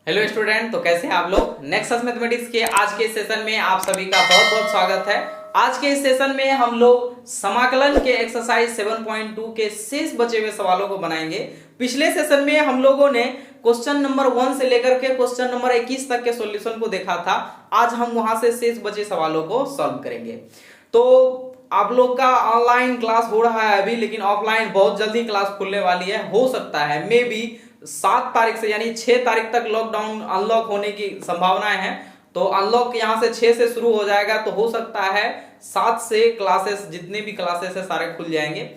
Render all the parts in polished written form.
Hello student, तो कैसे हैं आप लोग। नेक्सस मैथमेटिक्स के आज के सेशन में आप सभी का बहुत बहुत स्वागत है। आज के इस सेशन में हम लोग समाकलन के एक्सरसाइज 7.2 के शेष बचे हुए सवालों को बनाएंगे। पिछले सेशन में हम लोगों ने क्वेश्चन नंबर 1 से लेकर के क्वेश्चन नंबर 21 तक के सॉल्यूशन को देखा था। आज हम वहां से शेष बचे सवालों को सॉल्व करेंगे। तो आप लोग का ऑनलाइन क्लास हो रहा है अभी, लेकिन ऑफलाइन बहुत जल्दी क्लास खुलने वाली है। हो सकता है मे बी 7 तारीख से यानी 6 तारीख तक लॉकडाउन अनलॉक होने की संभावनाएं हैं। तो अनलॉक यहां से 6 से शुरू हो जाएगा, तो हो सकता है 7 से क्लासेस, जितने भी क्लासेस है सारे खुल जाएंगे।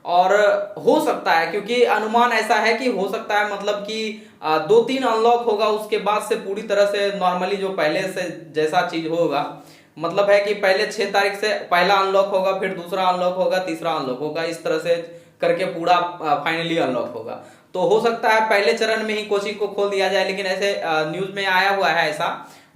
और हो सकता है, क्योंकि अनुमान ऐसा है कि हो सकता है मतलब कि 2-3 अनलॉक होगा, उसके बाद से पूरी तरह से नॉर्मली जो पहले से जैसा चीज होगा, मतलब है कि पहले 6 तारीख से पहला अनलॉक होगा, फिर दूसरा अनलॉक होगा, तीसरा अनलॉक होगा, इस तरह से करके पूरा फाइनली अनलॉक होगा। तो हो सकता है पहले चरण में ही कोचिंग को खोल दिया जाए, लेकिन ऐसे न्यूज में आया हुआ है, ऐसा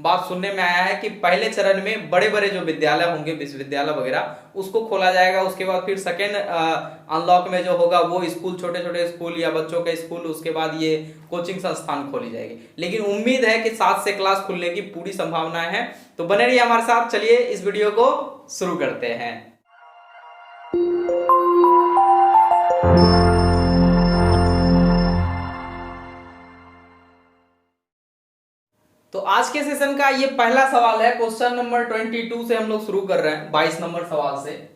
बात सुनने में आया है कि पहले चरण में बड़े बड़े जो विद्यालय होंगे, विश्वविद्यालय वगैरह, उसको खोला जाएगा। उसके बाद फिर सेकेंड अनलॉक में जो होगा वो स्कूल, छोटे छोटे स्कूल या बच्चों के स्कूल, उसके बाद ये कोचिंग संस्थान खोली जाएगी। लेकिन उम्मीद है कि 7 से क्लास खुलने की पूरी संभावनाएं हैं। तो बने रहिए हमारे साथ। चलिए इस वीडियो को शुरू करते हैं। तो आज के सेशन का ये पहला सवाल है। क्वेश्चन नंबर 22 से हम लोग शुरू कर रहे हैं, 22 नंबर सवाल से,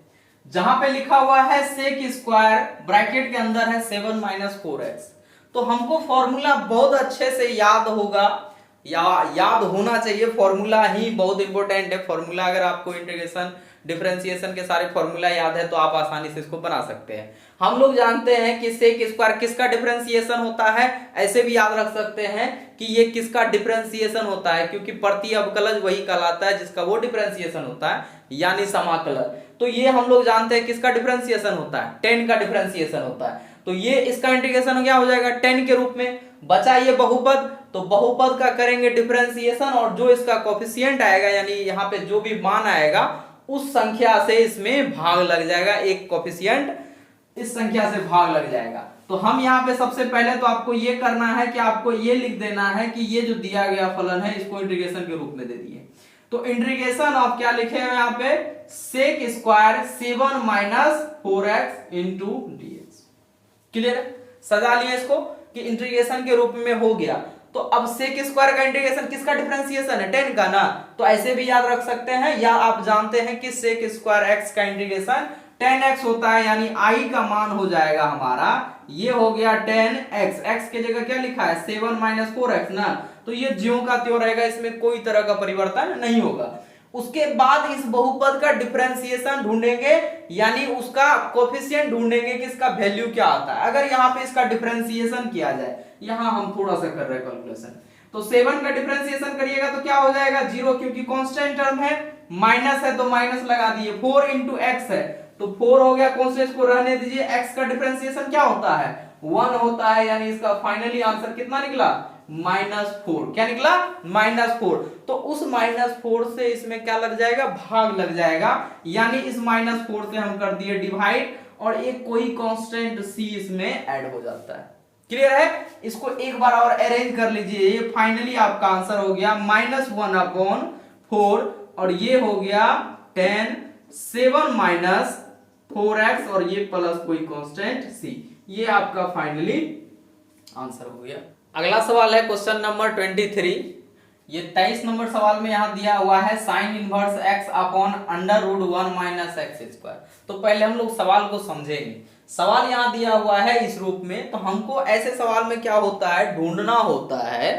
जहां पे लिखा हुआ है सेक स्क्वायर, ब्रैकेट के अंदर है 7 - 4x। तो हमको फॉर्मूला बहुत अच्छे से याद होगा या याद होना चाहिए। फॉर्मूला ही बहुत इंपॉर्टेंट है। फॉर्मूला अगर आपको इंटीग्रेशन, डिफरेंशिएशन के सारे फॉर्मूला याद है तो आप आसानी से इसको बना सकते हैं। हम लोग जानते हैं कि सेक स्क्वायर किसका डिफरेंशिएशन होता है। ऐसे भी याद रख सकते हैं कि ये किसका डिफरेंशिएशन होता है, क्योंकि प्रति अवकलज वही कहलाता है जिसका वो डिफरेंशिएशन होता है, यानी समाकलन। तो ये हम लोग जानते हैं किसका डिफरेंशिएशन होता है, 10 का डिफरेंशिएशन होता है। तो ये इसका इंटीग्रेशन क्या हो जाएगा, 10 के रूप में। बचा ये बहुपद, तो बहुपद का करेंगे डिफरेंशिएशन, और जो इसका कोफिशिएंट आएगा, यानी यहाँ पे जो भी मान आएगा उस संख्या से इसमें भाग लग जाएगा। एक कोफिशिएंट इस संख्या से भाग लग जाएगा। तो हम यहाँ पे सबसे पहले तो आपको ये करना है कि आपको ये लिख देना है कि ये जो दिया गया फलन है इसको इंटीग्रेशन के रूप में दे दिए। तो इंटीग्रेशन ऑफ क्या लिखे हुए यहाँ पे, sec square 7 - 4x into dx। Clear है, सजा लिया इसको कि इंटीग्रेशन के रूप में हो गया। तो अब सेक स्क्वायर का इंटीग्रेशन किसका डिफरेंशिएशन है, 10 का ना। तो ऐसे भी याद रख सकते हैं, या आप जानते हैं कि सेक स्क्वायर x का इंटीग्रेशन 10x होता है, यानी i का मान हो जाएगा हमारा, ये हो गया 10x। x के जगह क्या लिखा है, 7 - 4x ना। तो ये ज्यों का त्यों रहेगा, इसमें कोई तरह का परिवर्तन नहीं होगा। उसके बाद इस बहुपद का डिफरेंशिएशन ढूंढेंगे, यानी उसका कोफिशिएंट ढूंढेंगे कि इसका वैल्यू क्या आता है। अगर यहाँ पे इसका डिफरेंशिएशन किया जाए, यहाँ हम थोड़ा सा कर रहे हैं कैलकुलेशन, तो 7 का डिफरेंशिएशन करिएगा तो क्या हो जाएगा, 0, क्योंकि कांस्टेंट टर्म है, माइनस है तो माइनस लगा दिए। 4 × x है तो 4 हो गया, कांस्टेंट को रहने दीजिए। x का डिफरेंशिएशन क्या होता है, 1 होता है, यानी इसका फाइनली आंसर कितना निकला, -4। क्या निकला, -4। तो उस -4 से इसमें क्या लग जाएगा, भाग लग जाएगा, यानी इस -4 से हम कर दिए डिवाइड, और एक कोई कांस्टेंट c इसमें ऐड हो जाता है। क्लियर है, इसको एक बार और अरेंज कर लीजिए। ये फाइनली आपका आंसर हो गया -1/4, और ये हो गया 10, 7 - 4x, और ये प्लस कोई कांस्टेंट c। ये आपका फाइनली आंसर हो गया। अगला सवाल है क्वेश्चन नंबर 23। ये 23 नंबर सवाल में यहां दिया हुआ है sign inverse x upon √1 - x²। तो पहले हम लोग सवाल को समझेंगे। सवाल यहां दिया हुआ है इस रूप में, तो हमको ऐसे सवाल में क्या होता है, ढूंढना होता है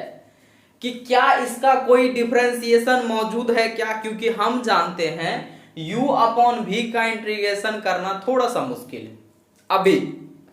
कि क्या इसका कोई डिफरेंशिएशन मौजूद है क्या, क्योंकि हम जानते हैं u/v का इंटीग्रेशन करना थोड़ा सा मुश्किल है अभी,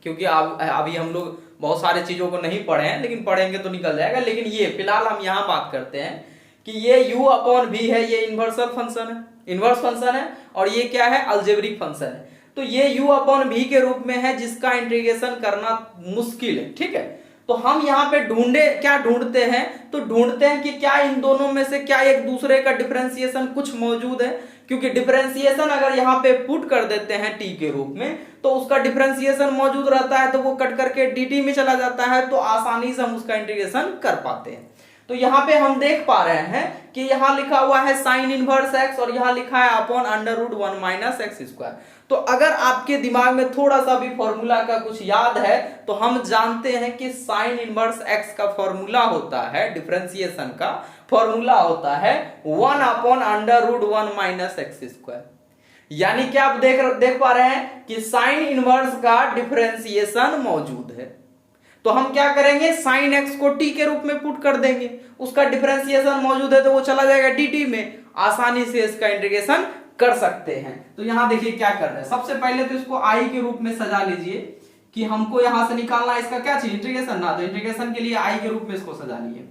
क्योंकि अभी हम लोग बहुत सारी चीजों को नहीं पढ़े हैं, लेकिन पढ़ेंगे तो निकल जाएगा। लेकिन ये फिलहाल हम यहां बात करते हैं कि ये u/v है, ये इन्वर्सल फंक्शन है, इन्वर्स फंक्शन है, और ये क्या है, अलजेब्रिक फंक्शन है। तो ये u/v के रूप में है, जिसका इंटीग्रेशन करना मुश्किल है। ठीक है, तो हम यहाँ पे ढूंढते हैं, तो ढूंढते हैं कि क्या इन दोनों में से क्या एक दूसरे का डिफरेंशिएशन कुछ मौजूद है, क्योंकि डिफरेंशिएशन अगर यहाँ पे पुट कर देते हैं t के रूप में, तो उसका डिफरेंशिएशन मौजूद रहता है, तो वो कट करके dt में चला जाता है, तो आसानी से हम उसका इंटीग्रेशन कर पाते हैं। तो यहाँ पे हम देख पा रहे हैं कि यहाँ लिखा हुआ है साइन इनवर्स एक्स और यहाँ लिखा है upon under root 1 minus x square. तो अगर आपके दिमाग में थोड़ा सा भी फॉर्मूला का कुछ याद है तो हम जानते हैं कि साइन इनवर्स एक्स का फॉर्मूला होता है, डिफरेंशिएशन का फॉर्मूला होता है 1 upon under root 1 minus x square. यानी कि आप देख पा रहे हैं कि साइन इनवर्स का डिफरेंशिएशन मौजूद है। तो हम क्या करेंगे, साइन एक्स को टी के रूप में पुट कर देंगे, उसका डिफरेंशिएशन मौजूद है तो वो चला जाएगा dt में, आसानी से इसका इंटीग्रेशन कर सकते हैं। तो यहां देखिए क्या कर रहे हैं, सबसे पहले तो इसको i के रूप में सजा लीजिए कि हमको यहां से निकालना है इसका क्या चीज, इंटीग्रेशन ना, तो इंटीग्रेशन के लिए i के रूप में इसको सजा लिए।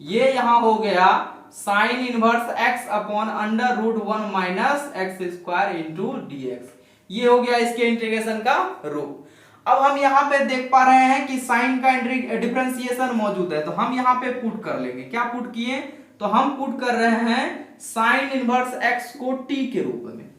ये यहां हो गया sine inverse x upon under root 1 minus x square into dx, ये हो गया इसके इंटीग्रेशन का रूप। अब हम यहाँ पे देख पा रहे हैं कि साइन का डिफरेंशिएशन मौजूद है तो हम यहाँ पे पुट कर लेंगे। क्या पुट किए, तो हम पुट कर रहे हैं साइन इनवर्स x को t के रूप में,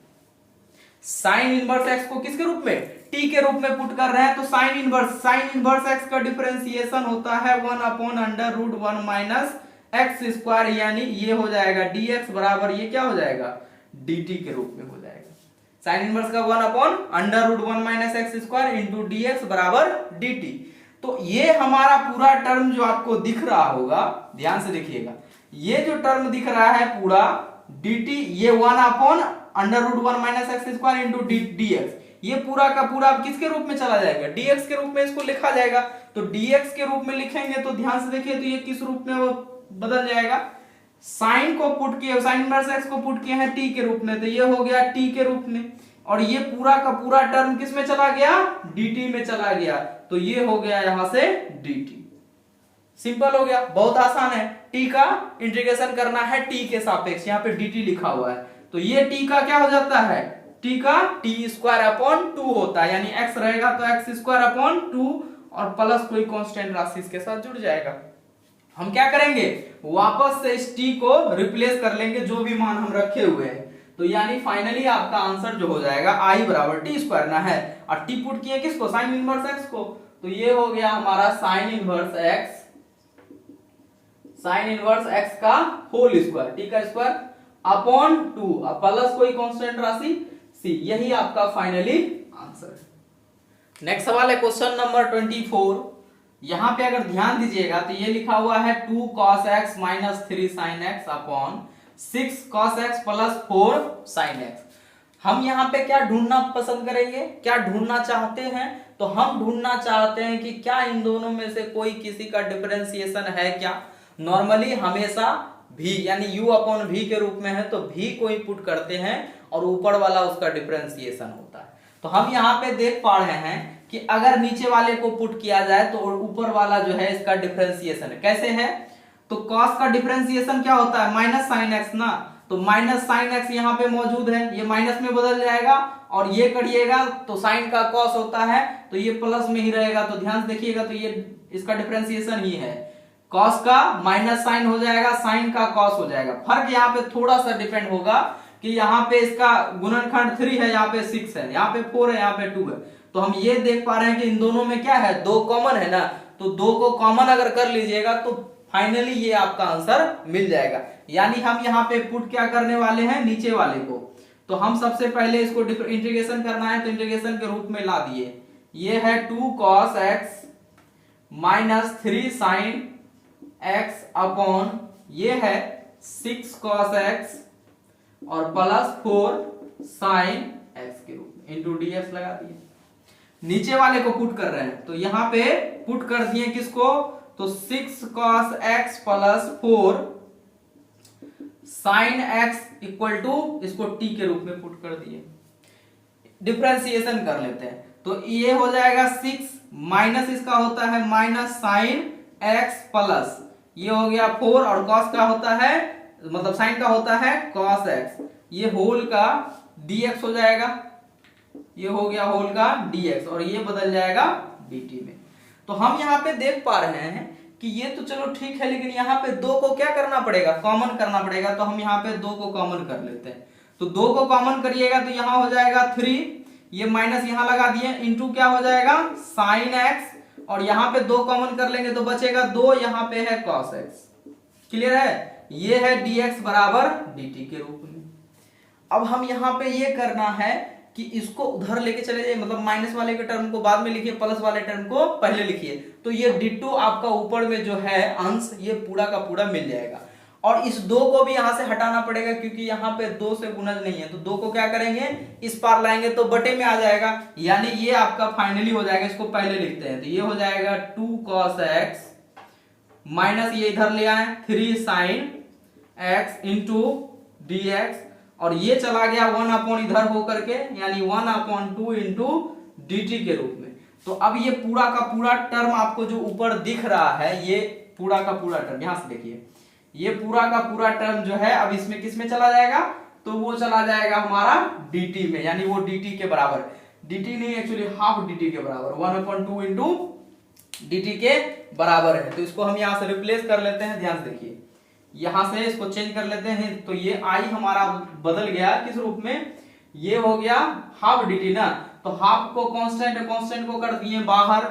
साइन इनवर्स x को किसके रूप में, t के रूप में पुट कर रहे हैं। तो साइन इनवर्स x का डिफरेंशिएशन होता है 1 upon under root 1 minus x square, यानी ये हो जाएगा dx बराबर ये क्या हो जाएगा dt के रूप में हो जाएगा। साइन इनवर्स का 1 upon under root 1 minus x square into dx बराबर dt। तो ये हमारा पूरा टर्म जो आपको दिख रहा होगा, ध्यान से देखिएगा, ये जो टर्म दिख रहा है पूरा dt, ये 1 upon under root 1 minus x square into dx, ये पूरा का पूरा किसके रूप में चला जाएगा, dx के रूप में इसको लिखा जाएगा। तो dx के रूप में लिखेंगे तो ध्यान से देखिए तो ये किस रूप में वो बदल जाएगा, साइन को पुट किए, साइन इनवर्स एक्स को पुट किए हैं t के रूप में, तो ये हो गया t के रूप में, और ये पूरा का पूरा टर्म किस में चला गया, dt में चला गया, तो ये हो गया यहां से dt। सिंपल हो गया, बहुत आसान है। t का इंटीग्रेशन करना है t के सापेक्ष, यहाँ पे dt लिखा हुआ है, तो ये t का क्या हो जाता है, t का t स्क्वायर अपॉन 2 होता है, यानी x रहेगा तो x स्क्वायर अपॉन 2 और प्लस कोई कांस्टेंट राशि इसके साथ जुड़ जाएगा। हम क्या करेंगे, वापस से इस t को रिप्लेस कर लेंगे जो भी मान हम रखे हुए हैं, तो यानी फाइनली आपका आंसर जो हो जाएगा i बराबर टी स्क्वायर ना है, और t पुट किए किसको, साइन इनवर्स x को, तो ये हो गया हमारा साइन इनवर्स x का होल स्क्वायर, t का स्क्वायर अपॉन 2 प्लस कोई कांस्टेंट राशि c, यही आपका फाइनली आंसर है। नेक्स्ट सवाल है क्वेश्चन नंबर 24। यहां पे अगर ध्यान दीजिएगा तो ये लिखा हुआ है 2 cos x minus 3 sin x upon 6 cos x plus 4 sin x। हम यहाँ पे क्या ढूंढना पसंद करेंगे, क्या ढूंढना चाहते हैं, तो हम ढूंढना चाहते हैं कि क्या इन दोनों में से कोई किसी का डिफरेंशिएशन है क्या। नॉर्मली हमेशा v यानी u अपॉन v के रूप में है तो v को ही पुट करते हैं और ऊपर वाला उसका डिफरेंशिएशन होता है। तो हम यहाँ पे देख पा रहे हैं कि अगर नीचे वाले को पुट किया जाए तो ऊपर वाला जो है इसका डिफरेंशिएशन है, कैसे है, तो cos का डिफरेंशिएशन क्या होता है, माइनस साइन एक्स ना, तो माइनस साइन एक्स यहाँ पे मौजूद है, ये माइनस में बदल जाएगा और ये करिएगा तो साइन का cos होता है तो ये प्लस में ही रहेगा। तो ध्यान से देखिएगा तो ये इसका डिफरेंशिएशन ही है, cos का माइनस साइन हो जाएगा, साइन का cos हो जाएगा। फर्क यहाँ पे थोड़ा सा डिपेंड होगा कि यहाँ पे इसका गुणनखंड 3 है, यहाँ पे 6 है, यहाँ पे 4 है, यहाँ पे 2 है। तो हम ये देख पा रहे हैं कि इन दोनों में क्या है, 2 कॉमन है ना, तो 2 को कॉमन अगर कर लीजिएगा तो फाइनली ये आपका आंसर मिल जाएगा। यानी हम यहाँ पे पुट क्या करने वाले हैं, नीचे वाले को, तो हम सबसे पहले इसको इंटीग्रेशन करना है तो इंटीग्रेशन के रूप में ला दिए, ये है 2 cos x minus 3 sin x upon ये है 6 cos x और प्लस 4 sin x के रूप में इंटू dx लगा दिए। नीचे वाले को पुट कर रहे हैं तो यहाँ पे पुट कर दिए किसको, तो 6 cos x plus 4 sin x equal to इसको t के रूप में पुट कर दिए। डिफरेंशिएशन कर लेते हैं तो ये हो जाएगा 6 माइनस इसका होता है माइनस साइन x प्लस ये हो गया 4 और cos का होता है मतलब साइन का होता है cos x, ये होल का dx हो जाएगा, ये हो गया होल का dx और ये बदल जाएगा dt में। तो हम यहाँ पे देख पा रहे हैं कि ये तो चलो ठीक है, लेकिन यहाँ पे 2 को क्या करना पड़ेगा, कॉमन करना पड़ेगा। तो हम यहाँ पे 2 को कॉमन कर लेते हैं, तो 2 को कॉमन करिएगा तो यहाँ हो जाएगा 3, ये माइनस यहाँ लगा दिए, इंटू क्या हो जाएगा साइन x और यहाँ पे 2 कॉमन कर लेंगे तो बचेगा 2, यहाँ पे है cos x। क्लियर है, ये है dx बराबर dt के रूप में। अब हम यहाँ पे ये करना है कि इसको उधर लेके चले जाइए, मतलब माइनस वाले के टर्म को बाद में लिखिए, प्लस वाले टर्म को पहले लिखिए, तो ये डिटो आपका ऊपर में जो है अंश ये पूरा का पूरा मिल जाएगा। और इस 2 को भी यहां से हटाना पड़ेगा क्योंकि यहाँ पे 2 से गुणज नहीं है, तो 2 को क्या करेंगे इस पार लाएंगे तो बटे में आ जाएगा, यानी ये आपका फाइनली हो जाएगा। इसको पहले लिखते हैं, तो ये हो जाएगा 2 cos x माइनस ये इधर ले आए 3 sin x इंटू dx, और ये चला गया 1 अपॉन इधर होकर के, यानी 1/2 इंटू dt के रूप में। तो अब ये पूरा का पूरा टर्म आपको जो ऊपर दिख रहा है, ये पूरा का पूरा टर्म यहां से देखिए, ये पूरा का पूरा टर्म जो है अब इसमें किस में चला जाएगा, तो वो चला जाएगा हमारा dt में, यानी वो dt के बराबर, dt नहीं एक्चुअली हाफ dt के बराबर, 1/2 इंटू dt के बराबर है। तो इसको हम यहां से रिप्लेस कर लेते हैं, ध्यान से देखिए, यहां से इसको चेंज कर लेते हैं, तो ये i हमारा बदल गया किस रूप में, ये हो गया हाफ dt ना, तो हाफ को कांस्टेंट, कांस्टेंट को कर दिए बाहर,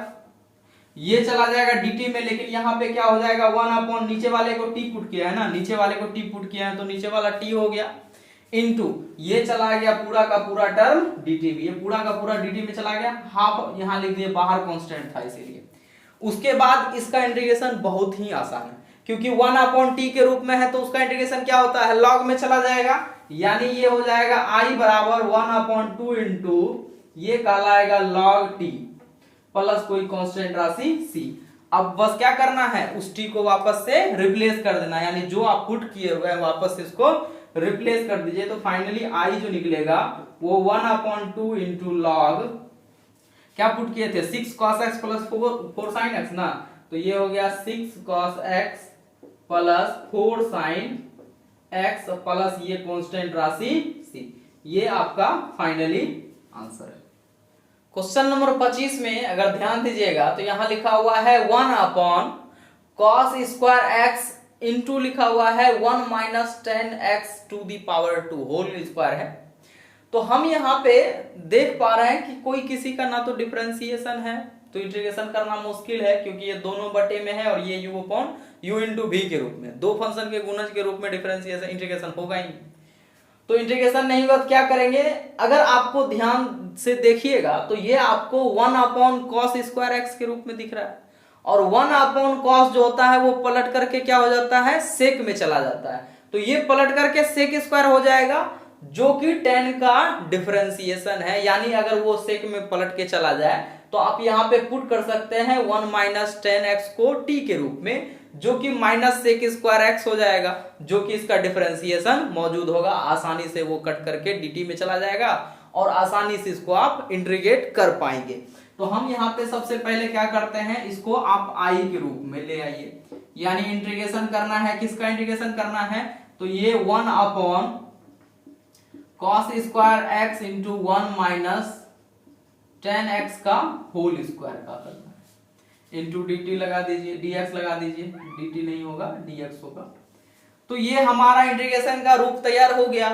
ये चला जाएगा dt में, लेकिन यहाँ पे क्या हो जाएगा 1 अपॉन नीचे वाले को t पुट किया है ना, नीचे वाले को t पुट किया है तो नीचे वाला t हो गया, इनटू ये चला गया पूरा का पूरा टर्म dt में, ये पूरा का पूरा dt में चला गया, हाफ यहाँ लिख दिए बाहर कांस्टेंट था इसीलिए। उसके बाद इसका इंटीग्रेशन बहुत ही आसान है, क्योंकि 1 अपॉन t के रूप में है तो उसका इंटीग्रेशन क्या होता है लॉग में चला जाएगा, यानी ये हो जाएगा i बराबर 1/2 इंटू ये कहलाएगा log t प्लस कोई कांस्टेंट राशि c। अब बस क्या करना है, उस t को वापस से रिप्लेस कर देना, यानी जो आप पुट किए हुए हैं वापस से इसको रिप्लेस कर दीजिए, तो फाइनली i जो निकलेगा वो 1/2 इंटू लॉग, क्या पुट किए थे 6 cos x plus 4 sin x ना, तो ये हो गया 6 cos x plus 4 sin x plus ये कांस्टेंट राशि c, ये आपका फाइनली आंसर है। क्वेश्चन नंबर 25 में अगर ध्यान दीजिएगा तो यहां लिखा हुआ है 1 upon cos square x into लिखा हुआ है 1 minus 10x to the power 2 whole square है। तो हम यहाँ पे देख पा रहे हैं कि कोई किसी का ना तो डिफरेंशिएशन है, तो इंटीग्रेशन करना मुश्किल है क्योंकि ये दोनों बटे में है और ये u upon u into v के रूप में, दो फंक्शन के गुणज के रूप में डिफरेंशिएशन इंटीग्रेशन होगा ही, तो इंटीग्रेशन नहीं हुआ तो क्या करेंगे, अगर आपको ध्यान से देखिएगा तो ये आपको 1 अपॉन cos स्क्वायर x के रूप में दिख रहा है, और 1 अपॉन cos जो होता है वो पलट करके क्या हो जाता है sec में चला जाता है, तो ये पलट करके sec स्क्वायर हो जाएगा जो कि tan का डिफरेंशिएशन है, यानी अगर वो sec में पलट के चला जाए तो आप यहाँ पे पुट कर सकते हैं 1 माइनस 10x को t के रूप में, जो कि माइनस sec स्क्वायर x हो जाएगा, जो कि इसका डिफरेंशिएशन मौजूद होगा, आसानी से वो कट करके dt में चला जाएगा और आसानी से इसको आप इंटीग्रेट कर पाएंगे। तो हम यहाँ पे सबसे पहले क्या करते हैं, इसको आप i के रूप में ले आइए, यानी इंटीग्रेशन करना है, किसका इंटीग्रेशन करना है, तो ये 1 upon cos square x into 1 minus 10x का होल स्क्वायर का करना है, इंटू dt लगा दीजिए, dx लगा दीजिए, dt नहीं होगा dx होगा। तो ये हमारा इंटीग्रेशन का रूप तैयार हो गया।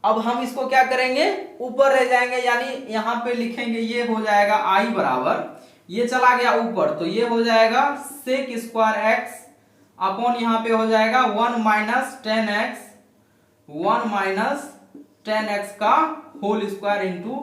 अब हम इसको क्या करेंगे, ऊपर ले जाएंगे, यानी यहाँ पे लिखेंगे, ये हो जाएगा i बराबर, ये चला गया ऊपर तो ये हो जाएगा sec स्क्वायर x अपॉन यहाँ पे हो जाएगा 1 माइनस 10x का होल स्क्वायर इंटू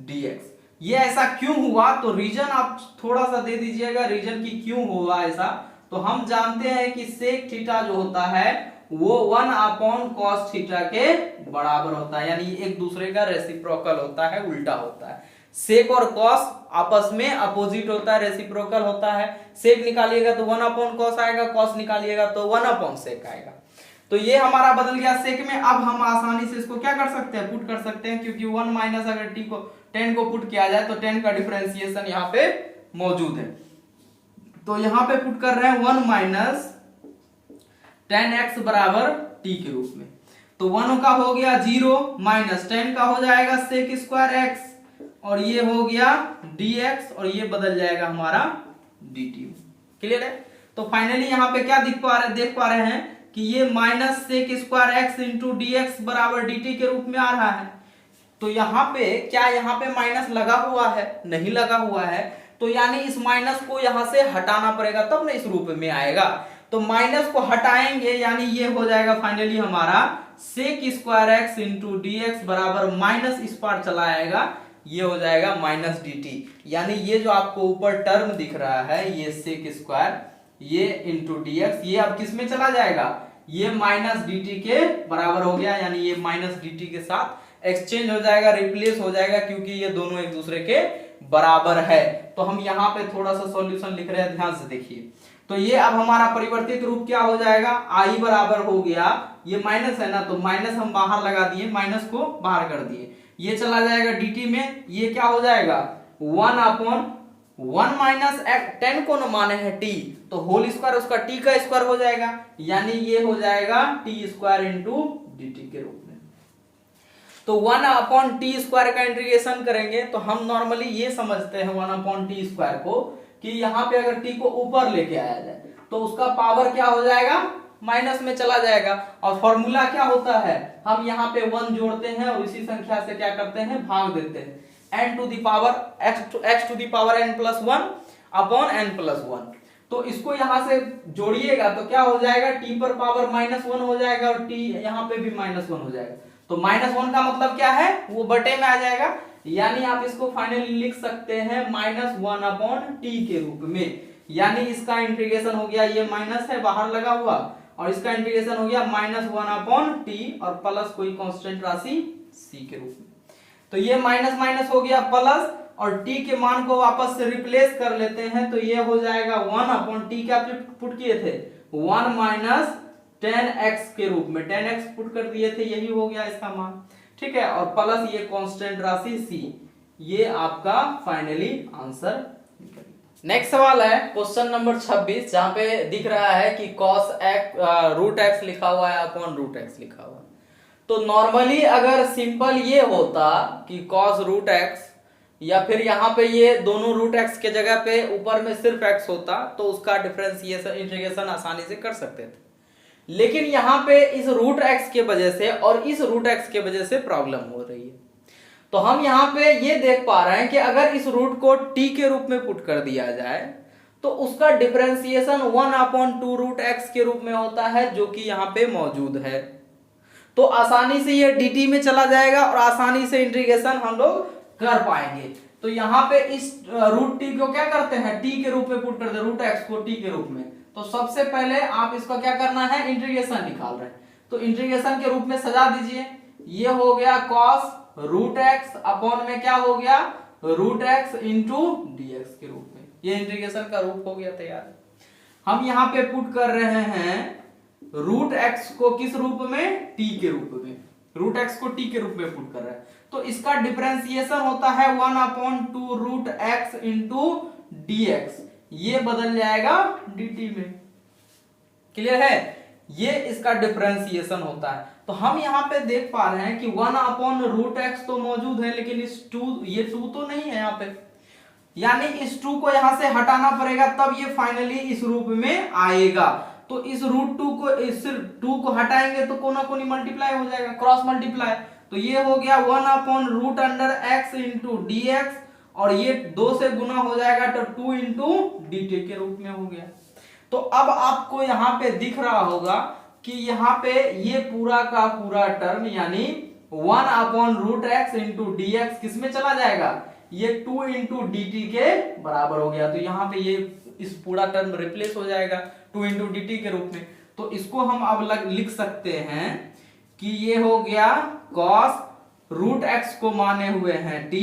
dx। ये ऐसा क्यों हुआ, तो रीजन आप थोड़ा सा दे दीजिएगा, रीजन की क्यों हुआ ऐसा, तो हम जानते हैं कि sec थीटा जो होता है वो 1 अपॉन cos थीटा के बराबर होता है, यानी एक दूसरे का रेसिप्रोकल होता है, उल्टा होता है। sec और cos आपस में अपोजिट होता है, रेसिप्रोकल होता है। sec निकालिएगा तो 1 अपॉन cos आएगा, cos निकालिएगा तो 1 अपॉन sec आएगा। तो ये हमारा बदल गया sec में। अब हम आसानी से इसको क्या कर सकते हैं, पुट कर सकते हैं, क्योंकि 1 माइनस अगर t को 10 को पुट किया जाए तो 10 का डिफरेंशिएशन यहाँ पे मौजूद है, तो यहाँ पे पुट कर रहे हैं 1 माइनस 10x बराबर t के रूप में, तो 1 का हो गया 0 माइनस 10 का हो जाएगा sec स्क्वायर x, और ये हो गया dx, और ये बदल जाएगा हमारा dt। क्लियर है। तो फाइनली यहाँ पे क्या देख पा रहे हैं कि ये minus sec square x into dx बराबर dt के रूप में आ रहा है। तो यहाँ पे क्या, यहाँ पे माइनस लगा हुआ है, नहीं लगा हुआ है, तो यानी इस माइनस को यहाँ से हटाना पड़ेगा तब ना इस रूप में आएगा। तो तो माइनस को हटाएंगे यानी ये हो जाएगा फाइनली हमारा sec square x into d x बराबर माइनस इस पार चला आएगा, ये हो जाएगा माइनस डी टी। यानी ये जो आपको ऊपर टर्म दिख रहा है ये सेक स्क्वायर ये इंटू डी एक्स, ये अब किस में चला जाएगा, ये माइनस डी टी के बराबर हो गया, यानी ये माइनस डी टी के साथ एक्सचेंज हो जाएगा, रिप्लेस हो जाएगा, क्योंकि ये दोनों एक दूसरे के बराबर है। तो हम यहाँ पे थोड़ा सा सॉल्यूशन लिख रहे हैं, ध्यान से देखिए। तो ये अब हमारा परिवर्तित रूप क्या हो जाएगा, आई बराबर हो गया, ये माइनस है ना, तो माइनस हम बाहर लगा दिए, माइनस को बाहर कर दिए, ये चला जाएगा dt में, ये क्या हो जाएगा 1/1 माइनस 10 को न माने हैं t, तो होल स्क्वायर उसका t का स्क्वायर हो जाएगा, यानी ये हो जाएगा t स्क्वायर इंटू dt के रूप में। तो 1/t स्क्वायर का इंटीग्रेशन करेंगे तो हम नॉर्मली ये समझते हैं 1/t स्क्वायर को कि यहाँ पे अगर t को ऊपर लेके आया जाए तो उसका पावर क्या हो जाएगा, माइनस में चला जाएगा। और फॉर्मूला क्या होता है, हम यहाँ पे 1 जोड़ते हैं और इसी संख्या से क्या करते हैं, भाग देते हैं, n to the power x to the power n plus 1 upon n plus 1। तो इसको यहाँ से जोड़िएगा तो क्या हो जाएगा, t पर पावर -1 हो जाएगा और t यहाँ पे भी -1 हो जाएगा। तो -1 का मतलब क्या है, वो बटे में आ जाएगा, यानी आप इसको फाइनली लिख सकते हैं -1/t के रूप में। यानी इसका इंटीग्रेशन हो गया, ये माइनस है बाहर लगा हुआ, और इसका इंटीग्रेशन हो गया -1/t और प्लस कोई कांस्टेंट राशि c के रूप में। तो ये माइनस माइनस हो गया प्लस, और t के मान को वापस से रिप्लेस कर लेते हैं, तो ये हो जाएगा 1/t क्या पुट किए थे, 1 - 10x के रूप में 10x पुट कर दिए थे, यही हो गया इसका मान, ठीक है। और प्लस ये कांस्टेंट राशि c, ये आपका फाइनली आंसर। नेक्स्ट सवाल है क्वेश्चन नंबर 26, जहां पे दिख रहा है कि cos x लिखा हुआ है अपॉन √x लिखा हुआ है। तो नॉर्मली अगर सिंपल ये होता कि cos √x, या फिर यहाँ पे ये दोनों √x के जगह पे ऊपर में सिर्फ x होता तो उसका डिफरेंशिएशन इंटीग्रेशन आसानी से कर सकते थे। लेकिन यहाँ पे इस √x के वजह से और इस √x के वजह से प्रॉब्लम हो रही है। तो हम यहाँ पे ये देख पा रहे हैं कि अगर इस रूट को t के रूप में पुट कर दिया जाए तो उसका डिफरेंशिएशन 1/2√x के रूप में होता है, जो कि यहाँ पे मौजूद है। तो आसानी से ये dt में चला जाएगा और आसानी से इंटीग्रेशन हम लोग कर पाएंगे। तो यहाँ पे इस √t को क्या करते हैं, t के रूप में पुट कर दे, √x को t के रूप में। तो सबसे पहले आप इसका क्या करना है, इंटीग्रेशन निकाल रहे हैं, तो इंटीग्रेशन के रूप में सजा दीजिए। ये हो गया cos √x अपॉन में क्या हो गया, √x इंटू dx के रूप में, ये इंटीग्रेशन का रूप हो गया तैयार। हम यहाँ पे पुट कर रहे हैं √x को किस रूप में, t के रूप में, √x को t के रूप में पुट कर रहे हैं। तो इसका डिफरेंशिएशन होता है 1/2√x इंटू dx, ये बदल जाएगा dt में। क्लियर है, ये इसका डिफरेंशिएशन होता है। तो हम यहाँ पे देख पा रहे हैं कि 1/√x तो मौजूद है, लेकिन इस 2 ये 2 तो नहीं है यहाँ पे, यानी इस 2 को यहाँ से हटाना पड़ेगा, तब ये फाइनली इस रूप में आएगा। तो इस √2 को, इस 2 को हटाएंगे तो कोना कोनी मल्टीप्लाई हो जाएगा, क्रॉस मल्टीप्लाई। तो ये हो गया 1/√x इंटू dx, और ये 2 से गुना हो जाएगा तो 2 इंटू dt के रूप में हो गया। तो अब आपको यहाँ पे दिख रहा होगा कि यहाँ पे ये पूरा का पूरा टर्म यानी 1/√x इंटू dx किस में चला जाएगा, ये 2 इंटू dt के बराबर हो गया। तो यहाँ पे ये इस पूरा टर्म रिप्लेस हो जाएगा 2 इंटू dt के रूप में। तो इसको हम अब लिख सकते हैं कि ये हो गया cos √x को माने हुए हैं t,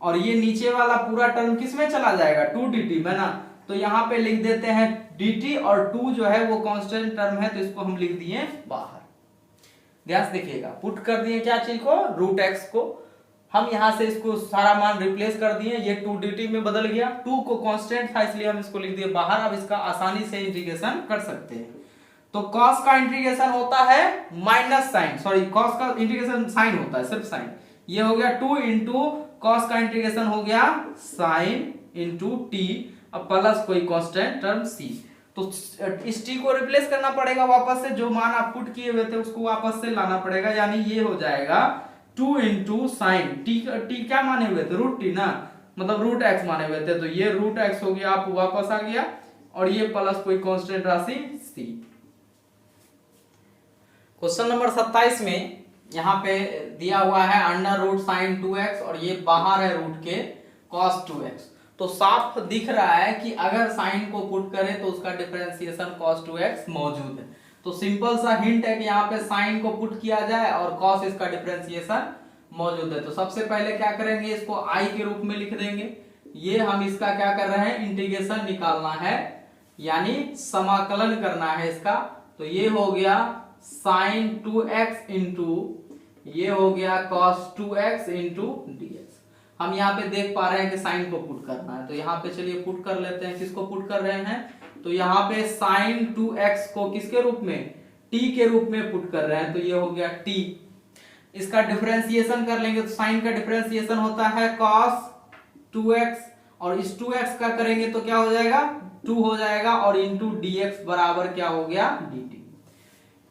और ये नीचे वाला पूरा टर्म किस में चला जाएगा, 2dt में ना। तो यहाँ पे लिख देते हैं dt, और 2 जो है वो कांस्टेंट टर्म है, तो इसको हम लिख दिए बाहर। ध्यान से देखिएगा, पुट कर दिए क्या चीज को, √x को। हम यहाँ से इसको सारा मान रिप्लेस कर दिए, ये 2dt में बदल गया, 2 को कांस्टेंट था इसलिए हम इसको लिख दिए बाहर। अब इसका आसानी से इंटीग्रेशन कर सकते हैं। तो cos का इंटीग्रेशन होता है माइनस साइन, सॉरी cos का इंटीग्रेशन साइन होता है, सिर्फ साइन। ये हो गया 2 इंटू cos का इंटीग्रेशन हो गया साइन इंटू t, अब प्लस कोई कांस्टेंट टर्म c। तो इस t को रिप्लेस करना पड़ेगा वापस से, जो मान आप पुट किए हुए थे उसको वापस से लाना पड़ेगा, यानी ये हो जाएगा 2 इंटू साइन t क्या माने हुए थे, √t ना, मतलब √x माने हुए थे। तो ये √x हो गया, आप वापस आ गया, और ये प्लस कोई कांस्टेंट राशि c। क्वेश्चन नंबर 27 में यहाँ पे दिया हुआ है अंडर रूट साइन 2x और ये बाहर है रूट के cos 2x। तो साफ दिख रहा है कि अगर साइन को पुट करें तो उसका डिफरेंशिएशन cos 2x मौजूद है। तो सिंपल सा हिंट है कि यहाँ पे साइन को पुट किया जाए और cos इसका डिफरेंशिएशन मौजूद है। तो सबसे पहले क्या करेंगे, इसको i के रूप में लिख देंगे। ये हम इसका क्या कर रहे हैं, इंटीग्रेशन निकालना है यानी समाकलन करना है इसका। तो ये हो गया साइन 2x इंटू ये हो गया cos 2x इंटू dx। हम यहाँ पे देख पा रहे हैं कि साइन को पुट करना है, तो यहाँ पे चलिए पुट कर लेते हैं। किसको पुट कर रहे हैं, तो यहाँ पे साइन 2x को किसके रूप में, t के रूप में पुट कर रहे हैं। तो ये हो गया t। इसका डिफरेंशिएशन कर लेंगे तो साइन का डिफरेंशिएशन होता है cos 2x और इस 2x का करेंगे तो क्या हो जाएगा, 2 हो जाएगा और इंटू dx बराबर क्या हो गया, dt।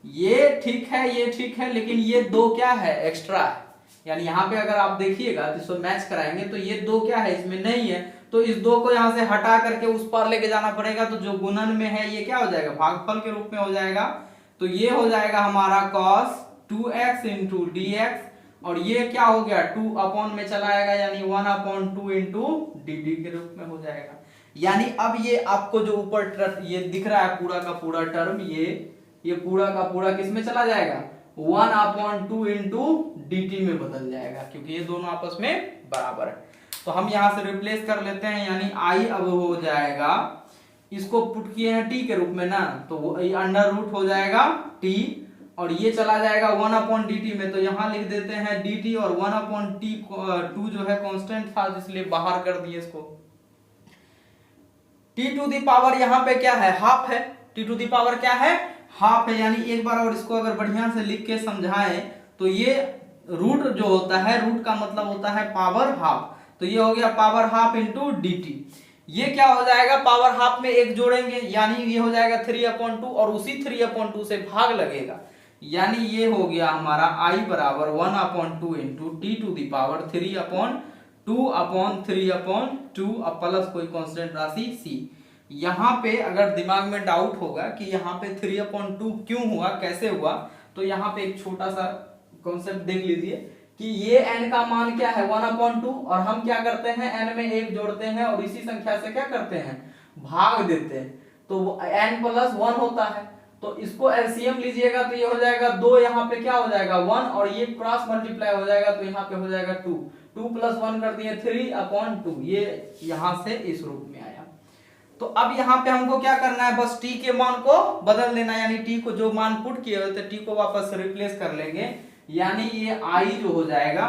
ये ठीक है, ये ठीक है, लेकिन ये दो क्या है, एक्स्ट्रा है। यानी यहाँ पे अगर आप देखिएगा तो इसको मैच कराएंगे तो ये दो क्या है, इसमें नहीं है। तो इस दो को यहाँ से हटा करके उस पर लेके जाना पड़ेगा। तो जो गुणन में है ये क्या हो जाएगा, भागफल के रूप में हो जाएगा। तो ये हो जाएगा हमारा cos 2x इंटू dx और ये क्या हो गया, 2 अपॉन में चला आएगा यानी 1/2 इंटू dt के रूप में हो जाएगा। यानी अब ये आपको जो ऊपर ये दिख रहा है पूरा का पूरा टर्म, ये पूरा का पूरा किस में चला जाएगा, 1/2 इंटू dt में बदल जाएगा, क्योंकि ये दोनों आपस में बराबर है। तो हम यहां से रिप्लेस कर लेते हैं, यानी i अब हो जाएगा, इसको पुट किए हैं t के रूप में ना, तो अंडर रूट हो जाएगा t और ये चला जाएगा 1/dt में। तो यहां लिख देते हैं dt और 1/2 जो है कांस्टेंट था इसलिए बाहर कर दिए इसको। t टू दी पावर यहाँ पे क्या है, हाफ है। t टू दी पावर क्या है, हाफ है। यानी एक बार और इसको अगर बढ़िया से लिख के समझाएं तो ये रूट जो होता है, रूट का मतलब होता है पावर हाफ। तो ये हो गया पावर हाफ इंटू dt। ये क्या हो जाएगा, पावर हाफ में एक जोड़ेंगे यानी ये हो जाएगा 3/2 और उसी 3/2 से भाग लगेगा, यानी ये हो गया हमारा i बराबर 1/2 into t to the power 3/2 अब प्लस कोई कांस्टेंट राशि c। यहाँ पे अगर दिमाग में डाउट होगा कि यहाँ पे 3/2 क्यों हुआ, कैसे हुआ, तो यहाँ पे एक छोटा सा कॉन्सेप्ट देख लीजिए कि ये n का मान क्या है 1/2 और हम क्या करते हैं n में एक जोड़ते हैं और इसी संख्या से क्या करते हैं, भाग देते हैं। तो n प्लस 1 होता है। तो इसको एलसीएम लीजिएगा तो ये हो जाएगा 2, यहाँ पे क्या हो जाएगा 1 और ये क्रॉस मल्टीप्लाई हो जाएगा तो यहाँ पे हो जाएगा 2 प्लस 1 कर दिए 3/2। ये यहाँ से इस रूप में आया। तो अब यहाँ पे हमको क्या करना है, बस t के मान को बदल देना, यानी t को जो मान पुट किए हुए थे t को वापस रिप्लेस कर लेंगे, यानी ये i जो हो जाएगा,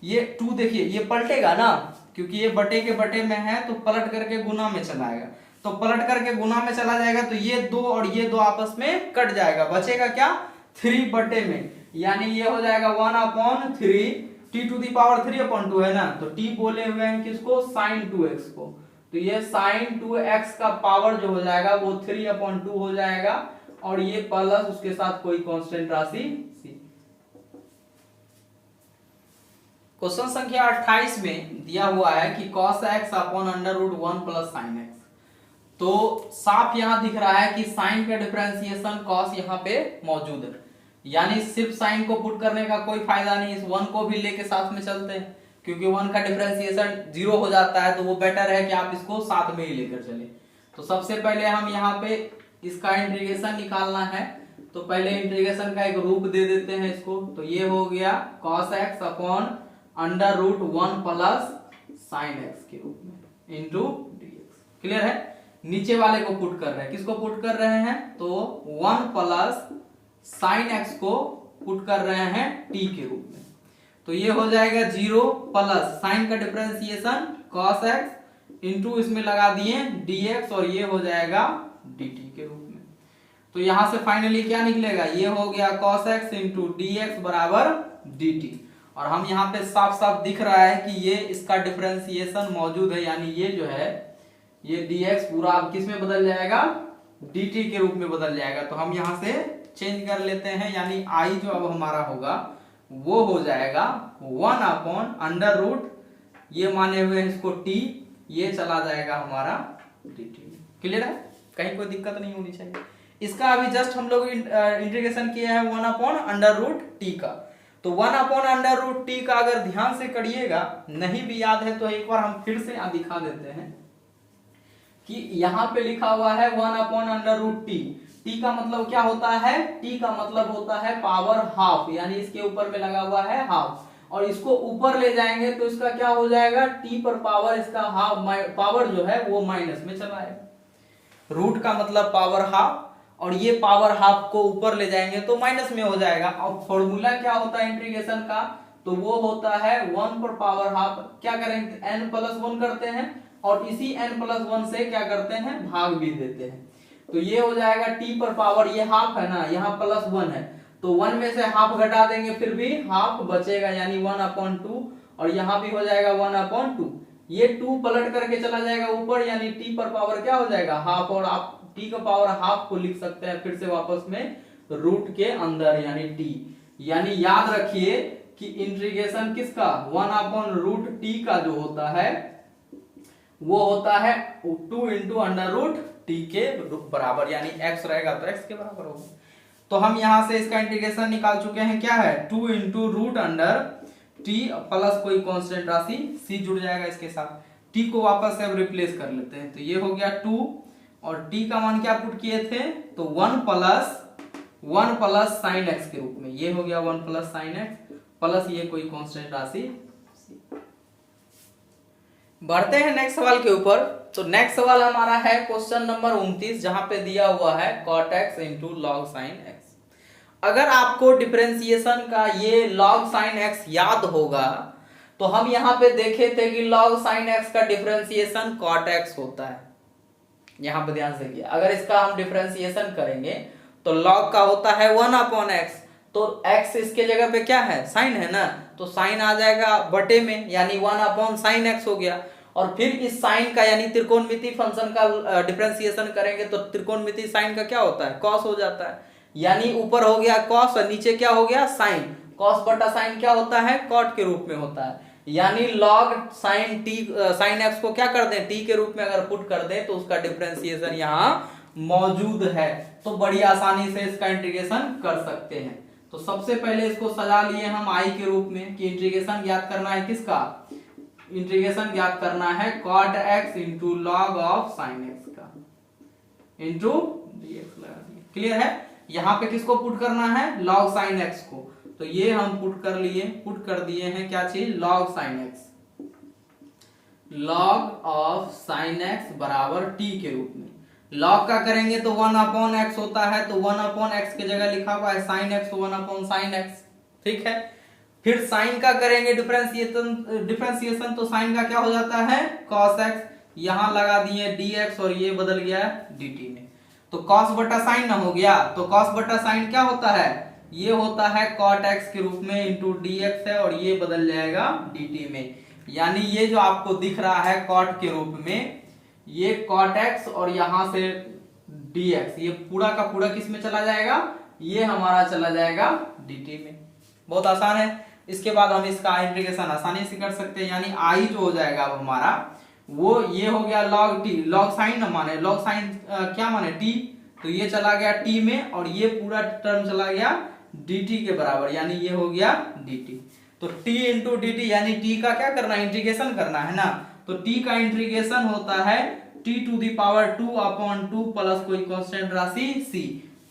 ये 2 देखिए ये पलटेगा ना, क्योंकि ये बटे के बटे में है तो पलट करके गुना में चला आएगा। तो पलट करके गुना में चला जाएगा तो ये 2 और ये 2 आपस में कट जाएगा, बचेगा क्या 3 बटे में, यानी ये हो जाएगा 1/3 t टू दी पावर 3/2 है ना। तो t बोले हुए हैं किसको, sin 2x को। तो ये sin 2x का पावर जो हो जाएगा वो 3/2 हो जाएगा और ये प्लस उसके साथ कोई कांस्टेंट राशि c। क्वेश्चन संख्या 28 में दिया हुआ है कि cos x upon under root 1 plus sin x। तो साफ यहां दिख रहा है कि साइन का डिफरेंशिएशन cos यहाँ पे मौजूद है, यानी सिर्फ साइन को पुट करने का कोई फायदा नहीं, इस 1 को भी लेके साथ में चलते हैं, क्योंकि 1 का डिफरेंशिएशन 0 हो जाता है तो वो बेटर है कि आप इसको साथ में ही लेकर चले। तो सबसे पहले हम यहाँ पे इसका इंटीग्रेशन निकालना है, तो पहले इंटीग्रेशन का एक रूप दे देते हैं इसको। तो ये हो गया cos x upon under root 1 plus sine x के रूप में इंटू dx। क्लियर है, नीचे वाले को पुट कर रहे हैं, किसको पुट कर रहे हैं, तो 1 प्लस साइन x को पुट कर रहे हैं t के रूप में। तो ये हो जाएगा 0 प्लस साइन का डिफरेंशिएशन cos x इंटू इसमें लगा दिए dx और ये हो जाएगा dt के रूप में। तो यहां से फाइनली क्या निकलेगा, ये हो गया cos x इंटू dx बराबर dt। और हम यहाँ पे साफ साफ दिख रहा है कि ये इसका डिफरेंशिएशन मौजूद है, यानी ये जो है ये dx पूरा अब किस में बदल जाएगा, dt के रूप में बदल जाएगा। तो हम यहाँ से चेंज कर लेते हैं, यानी i जो अब हमारा होगा वो हो जाएगा 1/√, ये माने हुए इसको t, ये चला जाएगा हमारा dt। क्लियर है, कहीं कोई दिक्कत नहीं होनी चाहिए। इसका अभी जस्ट हम लोग इंटीग्रेशन किया है 1/√t का। तो 1/√t का अगर ध्यान से करिएगा, नहीं भी याद है तो एक बार हम फिर से दिखा देते हैं कि यहाँ पे लिखा हुआ है 1/√t। t का मतलब क्या होता है? t का मतलब होता है पावर हाफ, यानी इसके ऊपर में लगा हुआ है हाफ, और इसको ऊपर ले जाएंगे तो इसका क्या हो जाएगा? t पर पावर, इसका हाफ पावर जो है वो माइनस में चला आएगा। रूट का मतलब पावर हाफ, और ये पावर हाफ को ऊपर ले जाएंगे तो माइनस में हो जाएगा। अब फॉर्मूला क्या होता है इंटीग्रेशन का? तो वो होता है 1 पर पावर हाफ, क्या करेंगे? n+1 करते हैं, और इसी n+1 से क्या करते हैं? भाग भी देते हैं। तो ये हो जाएगा t पर पावर, ये हाफ है ना, यहाँ +1 है, तो 1 में से हाफ घटा देंगे फिर भी हाफ बचेगा, यानी 1/2, और यहाँ भी हो जाएगा 1/2। ये 2 पलट करके चला जाएगा ऊपर, यानी t पर पावर क्या हो जाएगा? हाफ, और आप t का पावर हाफ को लिख सकते हैं फिर से वापस में रूट के अंदर, यानी t। यानी याद रखिए कि इंटीग्रेशन किसका? 1/√t का जो होता है वो होता है 2 × √t के बराबर, यानी x रहेगा तो x के बराबर होगा। तो हम यहां से इसका इंटीग्रेशन निकाल चुके हैं, क्या है? 2 √t प्लस कोई कांस्टेंट राशि c जुड़ जाएगा इसके साथ। t को वापस से अब रिप्लेस कर लेते हैं, तो ये हो गया 2, और t का मान क्या पुट किए थे? तो 1 प्लस साइन x के रूप में, ये हो गया 1 प्लस साइन x, प्लस ये कोई कांस्टेंट राशि। बढ़ते हैं नेक्स्ट सवाल के ऊपर। तो नेक्स्ट सवाल हमारा है क्वेश्चन नंबर 29, जहां पे दिया हुआ है cot x × log sin x। अगर आपको डिफरेंशिएशन का ये log sin x याद होगा, तो हम यहाँ पे देखे थे कि log sin x का डिफरेंशिएशन cot x होता है। यहाँ पे ध्यान से किया, अगर इसका हम डिफरेंशिएशन करेंगे तो log का होता है 1/x, तो x इसके जगह पे क्या है? साइन है ना, तो साइन आ जाएगा बटे में, यानी 1/sin x हो गया। और फिर इस साइन का, यानी त्रिकोणमिति फंक्शन का डिफरेंशिएशन करेंगे तो त्रिकोणमिति साइन का क्या होता है? कॉस हो जाता है, यानी ऊपर हो गया कॉस और नीचे क्या हो गया? साइन। कॉस बटा साइन क्या होता है? कॉट के रूप में होता है, यानी log sin t sin x को क्या कर दें? t के रूप में अगर पुट कर दें तो उसका डिफरेंशिएशन यहाँ मौजूद है, तो बड़ी आसानी से इसका इंटीग्रेशन कर सकते हैं। तो सबसे पहले इसको सजा लिए हम i के रूप में, कि इंटीग्रेशन ज्ञात करना है किसका? इंटीग्रेशन ज्ञात करना है cot x × log of sin x का, इंटू dx लगा दिए। क्लियर है? यहाँ पे किसको पुट करना है? log sin x को, तो ये हम पुट कर दिए हैं क्या चीज? log sin x, log of sin x बराबर t के रूप में। log का करेंगे तो 1/x होता है, तो 1/x के जगह लिखा हुआ है sin x, तो 1/sin x, ठीक है। फिर sin का करेंगे डिफरेंशिएशन, तो sin का क्या हो जाता है? cos x, यहां लगा दिए dx, और ये बदल गया dt में, तो cos बटा sin ना हो गया, तो cos बटा sin क्या होता है? ये होता है cot x के रूप में इंटू dx है, और ये बदल जाएगा dt में, यानी ये जो आपको दिख रहा है cot के रूप में, ये cot x और यहां से dx, ये पूरा का पूरा किस में चला जाएगा? ये हमारा चला जाएगा dt में। बहुत आसान है। इसके बाद हम इसका इंटीग्रेशन आसानी से कर सकते हैं, यानी i जो हो जाएगा अब हमारा वो ये हो गया log t, log sin न माने, log sin क्या माने? t, तो ये चला गया t में, और ये पूरा टर्म चला गया dt के बराबर, यानी ये हो गया dt। तो t इंटू dt, यानी t का क्या करना है? इंटीग्रेशन करना है ना, तो t का इंटीग्रेशन होता है t⁴ प्लस कोई कांस्टेंट राशि c।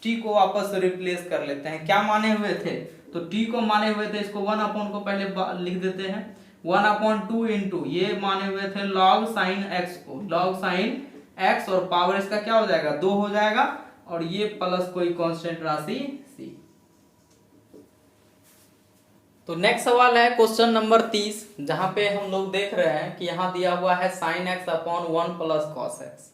t को वापस रिप्लेस कर लेते हैं, क्या माने हुए थे? तो t को माने हुए थे, इसको 1 को पहले लिख देते हैं, 1/2 इंटू ये माने हुए थे log sin x को, log sin x, और पावर इसका क्या हो जाएगा? 2 हो जाएगा, और ये प्लस कोई कांस्टेंट राशि c। तो नेक्स्ट सवाल है क्वेश्चन नंबर 30, जहां पे हम लोग देख रहे हैं कि यहाँ दिया हुआ है sin x/1 plus cos x।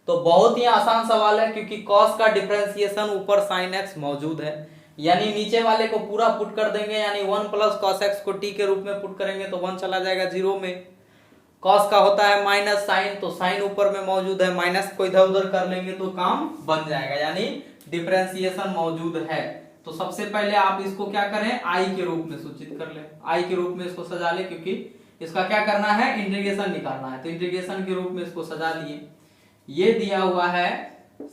तो बहुत ही आसान सवाल है, क्योंकि cos का डिफरेंशिएशन ऊपर sin x मौजूद है, यानी नीचे वाले को पूरा पुट कर देंगे, यानी 1 प्लस cos x को t के रूप में पुट करेंगे तो 1 चला जाएगा 0 में। cos का होता है माइनस साइन, तो साइन ऊपर में मौजूद है, माइनस को इधर उधर कर लेंगे तो काम बन जाएगा, यानी डिफरेंशिएशन मौजूद है। तो सबसे पहले आप इसको क्या करें? i के रूप में सूचित कर ले, i के रूप में इसको सजा ले, क्योंकि इसका क्या करना है? इंटीग्रेशन निकालना है, तो इंटीग्रेशन के रूप में इसको सजा लिए। ये दिया हुआ है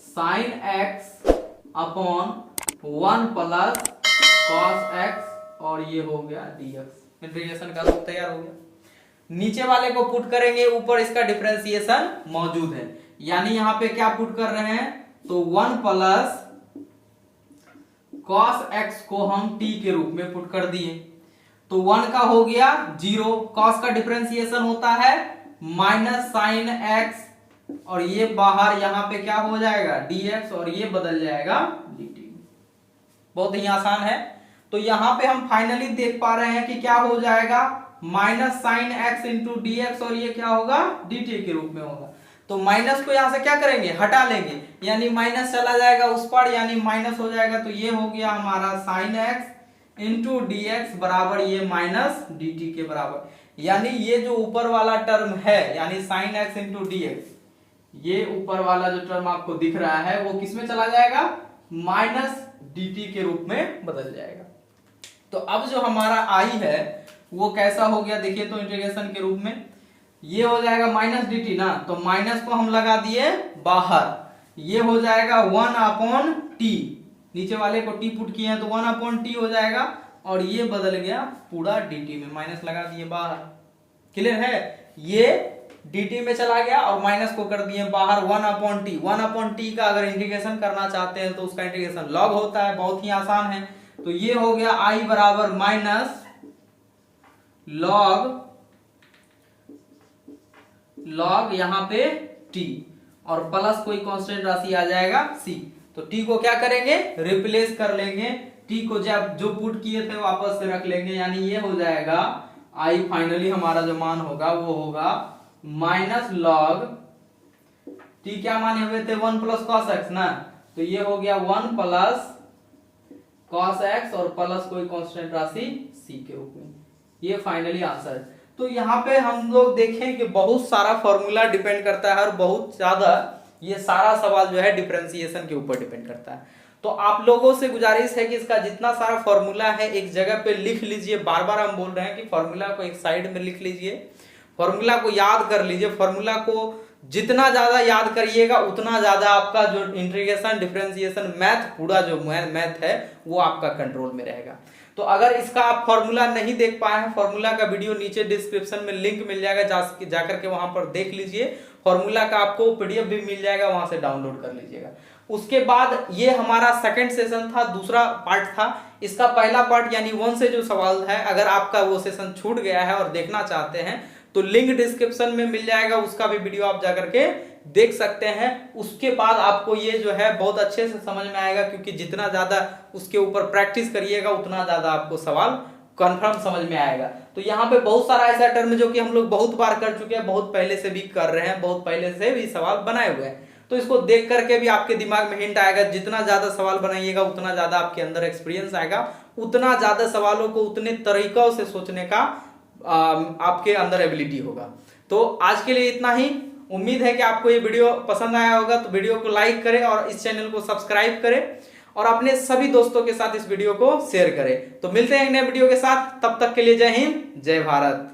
sin x upon 1 plus cos x और ये हो गया dx। इंटीग्रेशन का रूप तैयार हो गया। नीचे वाले को पुट करेंगे, ऊपर इसका डिफरेंशिएशन मौजूद है, यानी यहां पे क्या पुट कर रहे हैं, तो 1 प्लस कॉस एक्स को हम t के रूप में पुट कर दिए, तो 1 का हो गया 0, कॉस का डिफरेंशिएशन होता है माइनस साइन एक्स और ये बाहर यहां पे क्या हो जाएगा dx और ये बदल जाएगा dt। बहुत ही आसान है। तो यहां पे हम फाइनली देख पा रहे हैं कि क्या हो जाएगा minus sine x into d x और ये क्या होगा dt के रूप में होगा। तो माइनस को यहां से क्या करेंगे, हटा लेंगे, यानी माइनस चला जाएगा उस पर, यानी माइनस हो जाएगा। तो ये हो गया हमारा sine x into d x बराबर ये माइनस डी टी के बराबर, यानी ये जो ऊपर वाला टर्म है यानी sine x into d x, ये ऊपर वाला जो टर्म आपको दिख रहा है वो किसमें चला जाएगा, माइनस डी टी के रूप में बदल जाएगा। तो अब जो हमारा आई है वो कैसा हो गया, देखिए तो इंटीग्रेशन के रूप में ये हो जाएगा माइनस डी टी ना, तो माइनस को हम लगा दिए बाहर, ये हो जाएगा 1 अपॉन टी, नीचे वाले को टी पुट किए हैं तो 1 अपॉन टी हो जाएगा और ये बदल गया पूरा dt में, माइनस लगा दिए बाहर। क्लियर है, ये dt में चला गया और माइनस को कर दिए बाहर 1 अपॉन टी। 1 अपॉन टी का अगर इंटीग्रेशन करना चाहते हैं तो उसका इंटीग्रेशन लॉग होता है, बहुत ही आसान है। तो ये हो गया i बराबर माइनस लॉग यहां पे t और प्लस कोई कांस्टेंट राशि आ जाएगा c। तो t को क्या करेंगे, रिप्लेस कर लेंगे, t को जब जो पुट किए थे वापस से रख लेंगे, यानी ये हो जाएगा i फाइनली हमारा जो मान होगा वो होगा माइनस लॉग t, क्या माने हुए थे 1 प्लस कॉस एक्स ना, तो ये हो गया 1 प्लस कॉस एक्स और प्लस कोई कांस्टेंट राशि c के रूप में, ये फाइनली आंसर है। तो यहाँ पे हम लोग देखें कि बहुत सारा फॉर्मूला डिपेंड करता है और बहुत ज्यादा ये सारा सवाल जो है डिफरेंशिएशन के ऊपर डिपेंड करता है। तो आप लोगों से गुजारिश है कि इसका जितना सारा फॉर्मूला है एक जगह पे लिख लीजिए, बार बार हम बोल रहे हैं कि फॉर्मूला को एक साइड में लिख लीजिए, फॉर्मूला को याद कर लीजिए, फॉर्मूला को जितना ज्यादा याद करिएगा उतना ज्यादा आपका जो इंटीग्रेशन डिफरेंशिएशन मैथ पूरा जो मैथ है वो आपका कंट्रोल में रहेगा। तो अगर इसका आप फॉर्मूला नहीं देख पाए हैं, फॉर्मूला का वीडियो नीचे डिस्क्रिप्शन में लिंक मिल जाएगा, जाकर के वहां पर देख लीजिए, फॉर्मूला का आपको पीडीएफ भी मिल जाएगा, वहां से डाउनलोड कर लीजिएगा। उसके बाद ये हमारा सेकंड सेशन था, दूसरा पार्ट था। इसका पहला पार्ट यानी 1 से जो सवाल है, अगर आपका वो सेशन छूट गया है और देखना चाहते हैं तो लिंक डिस्क्रिप्शन में मिल जाएगा, उसका भी वीडियो आप जाकर के देख सकते हैं। उसके बाद आपको ये जो है बहुत अच्छे से समझ में आएगा, क्योंकि जितना ज्यादा उसके ऊपर प्रैक्टिस करिएगा उतना ज्यादा आपको सवाल कंफर्म समझ में आएगा। तो यहाँ पे बहुत सारा ऐसा टर्म जो कि हम लोग बहुत बार कर चुके हैं, बहुत पहले से भी कर रहे हैं, बहुत पहले से भी सवाल बनाए हुए हैं। तो इसको देख करके भी आपके दिमाग में हिंट आएगा, जितना ज्यादा सवाल बनाइएगा उतना ज्यादा आपके अंदर एक्सपीरियंस आएगा, उतना ज्यादा सवालों को उतने तरीकों से सोचने का आपके अंदर एबिलिटी होगा। तो आज के लिए इतना ही। उम्मीद है कि आपको ये वीडियो पसंद आया होगा, तो वीडियो को लाइक करें और इस चैनल को सब्सक्राइब करें और अपने सभी दोस्तों के साथ इस वीडियो को शेयर करें। तो मिलते हैं एक नए वीडियो के साथ, तब तक के लिए जय हिंद, जय भारत।